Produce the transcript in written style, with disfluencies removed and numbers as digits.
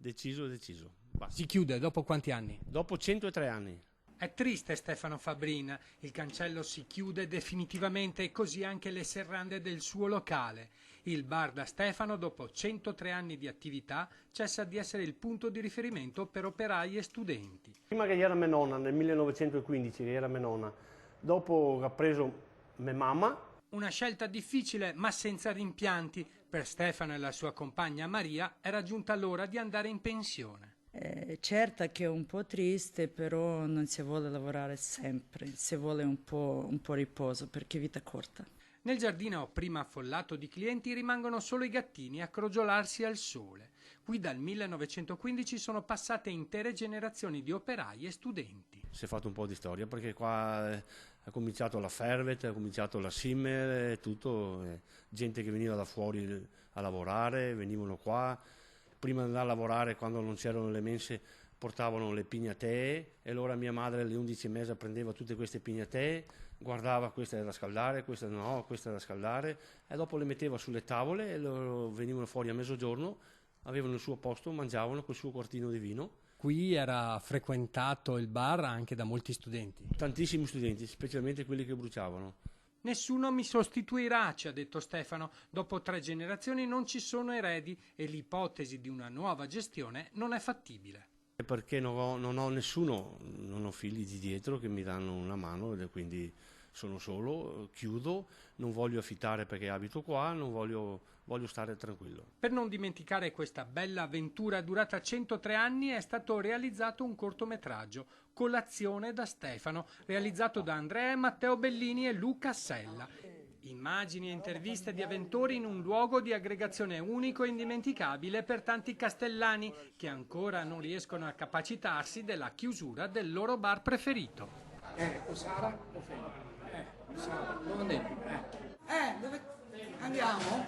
deciso. Basta. Si chiude dopo quanti anni? Dopo 103 anni. È triste Stefano Fabrin, il cancello si chiude definitivamente e così anche le serrande del suo locale. Il bar da Stefano, dopo 103 anni di attività, cessa di essere il punto di riferimento per operai e studenti. Prima che era mia nonna, nel 1915 che era mia nonna, dopo ha preso mia mamma. Una scelta difficile ma senza rimpianti. Per Stefano e la sua compagna Maria era giunta l'ora di andare in pensione. Certo che è un po' triste, però non si vuole lavorare sempre, si vuole un po' riposo perché vita è corta. Nel giardino prima affollato di clienti rimangono solo i gattini a crogiolarsi al sole. Qui dal 1915 sono passate intere generazioni di operai e studenti. Si è fatto un po' di storia perché qua ha cominciato la Fervet, ha cominciato la Simmer, tutto, gente che veniva da fuori a lavorare, venivano qua. Prima di andare a lavorare, quando non c'erano le mense, portavano le pignatee e allora mia madre alle 11:30 prendeva tutte queste pignatee, guardava questa è da scaldare, questa no, questa è da scaldare e dopo le metteva sulle tavole e loro venivano fuori a mezzogiorno, avevano il suo posto, mangiavano col suo quartino di vino. Qui era frequentato il bar anche da molti studenti. Tantissimi studenti, specialmente quelli che bruciavano. Nessuno mi sostituirà, ci ha detto Stefano. Dopo 3 generazioni non ci sono eredi e l'ipotesi di una nuova gestione non è fattibile. Perché non ho nessuno, non ho figli di dietro che mi danno una mano e quindi sono solo, chiudo, non voglio affittare perché abito qua, voglio stare tranquillo. Per non dimenticare questa bella avventura durata 103 anni è stato realizzato un cortometraggio, Colazione da Stefano, realizzato da Andrea e Matteo Bellini e Luca Sella. Immagini e interviste di avventori in un luogo di aggregazione unico e indimenticabile per tanti castellani che ancora non riescono a capacitarsi della chiusura del loro bar preferito. O Sara o Fede. Sara, dove andiamo? Dove andiamo?